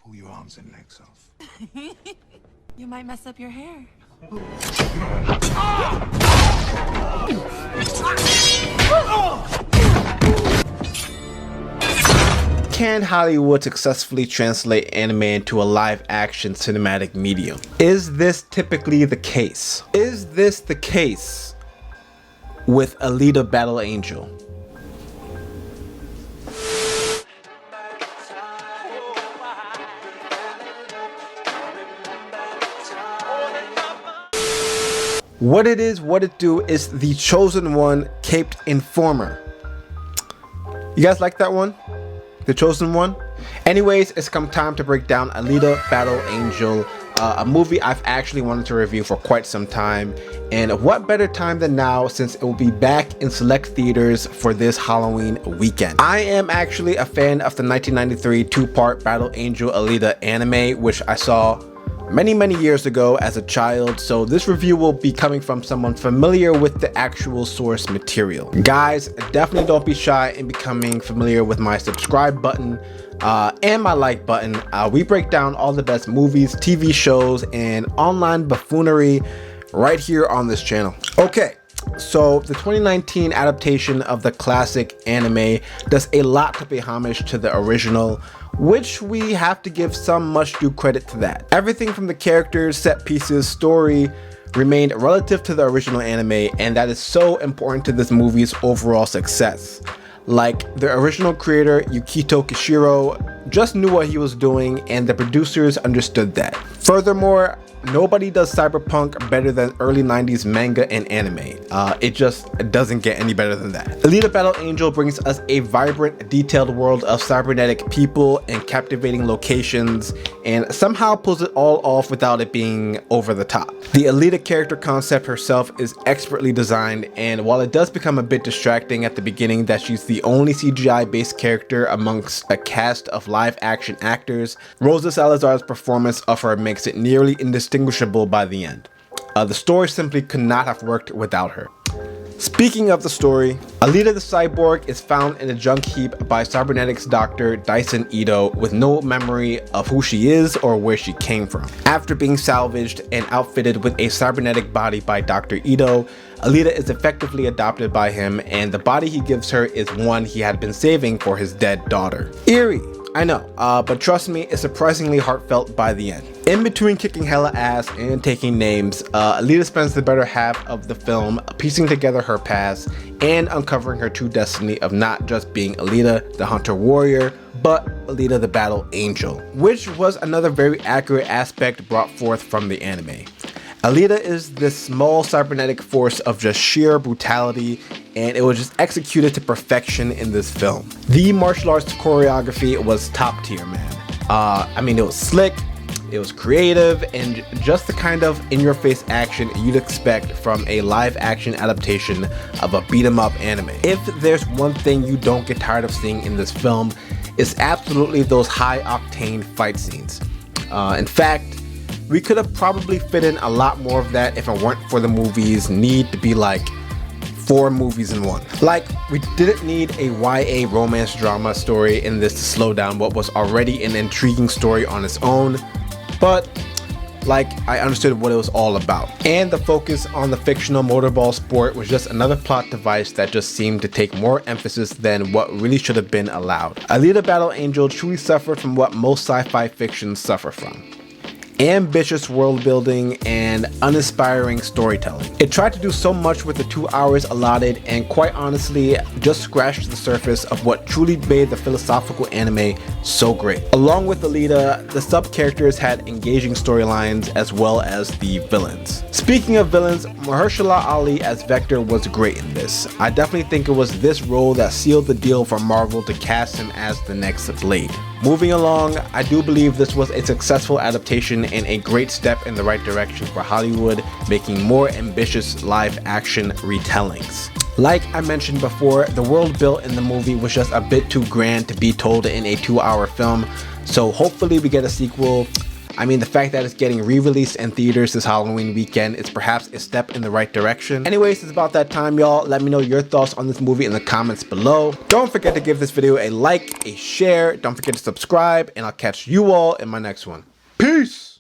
Pull your arms and legs off. You might mess up your hair. Can Hollywood successfully translate anime into a live-action cinematic medium? Is this typically the case? Is this the case with Alita Battle Angel? What it is, what it do is the Chosen One Caped Informer. You guys like that one? The Chosen One? Anyways, it's come time to break down Alita Battle Angel, a movie I've actually wanted to review for quite some time. And what better time than now, since it will be back in select theaters for this Halloween weekend. I am actually a fan of the 1993 two-part Battle Angel Alita anime, which I saw many years ago as a child, so this review will be coming from someone familiar with the actual source material. Guys, definitely don't be shy in becoming familiar with my subscribe button and my like button. We break down all the best movies, TV shows, and online buffoonery right here on this channel. Okay, so the 2019 adaptation of the classic anime does a lot to pay homage to the original, which we have to give some much due credit to that. Everything from the characters, set pieces, story remained relative to the original anime, and that is so important to this movie's overall success. Like, the original creator Yukito Kishiro just knew what he was doing, and the producers understood that. Furthermore, nobody does cyberpunk better than early 90s manga and anime. It just doesn't get any better than that. Alita Battle Angel brings us a vibrant, detailed world of cybernetic people and captivating locations, and somehow pulls it all off without it being over the top. The Alita character concept herself is expertly designed, and while it does become a bit distracting at the beginning that she's the only CGI-based character amongst a cast of live-action actors, Rosa Salazar's performance of her makes it nearly indistinguishable by the end. The story simply could not have worked without her. Speaking of the story, Alita the cyborg is found in a junk heap by cybernetics doctor Dyson Ito with no memory of who she is or where she came from. After being salvaged and outfitted with a cybernetic body by Dr. Ito, Alita is effectively adopted by him, and the body he gives her is one he had been saving for his dead daughter. Eerie, I know, but trust me, it's surprisingly heartfelt by the end. In between kicking hella ass and taking names, Alita spends the better half of the film piecing together her past and uncovering her true destiny of not just being Alita the Hunter Warrior, but Alita the Battle Angel, which was another very accurate aspect brought forth from the anime. Alita is this small cybernetic force of just sheer brutality, and it was just executed to perfection in this film. The martial arts choreography was top tier, man. I mean, it was slick, it was creative, and just the kind of in-your-face action you'd expect from a live-action adaptation of a beat-em-up anime. If there's one thing you don't get tired of seeing in this film, it's absolutely those high-octane fight scenes. In fact, we could have probably fit in a lot more of that if it weren't for the movie's need to be like 4 movies in one. Like, we didn't need a YA romance drama story in this to slow down what was already an intriguing story on its own, but like, I understood what it was all about. And the focus on the fictional motorball sport was just another plot device that just seemed to take more emphasis than what really should have been allowed. Alita Battle Angel truly suffered from what most sci-fi fictions suffer from: ambitious world building and uninspiring storytelling. It tried to do so much with the 2 hours allotted, and quite honestly just scratched the surface of what truly made the philosophical anime so great. Along with Alita, the sub-characters had engaging storylines as well as the villains. Speaking of villains, Mahershala Ali as Vector was great in this. I definitely think it was this role that sealed the deal for Marvel to cast him as the next Blade. Moving along, I do believe this was a successful adaptation and a great step in the right direction for Hollywood, making more ambitious live-action retellings. Like I mentioned before, the world built in the movie was just a bit too grand to be told in a 2-hour film, so hopefully we get a sequel. I mean, the fact that it's getting re-released in theaters this Halloween weekend is perhaps a step in the right direction. Anyways, it's about that time, y'all. Let me know your thoughts on this movie in the comments below. Don't forget to give this video a like, a share. Don't forget to subscribe, and I'll catch you all in my next one. Peace!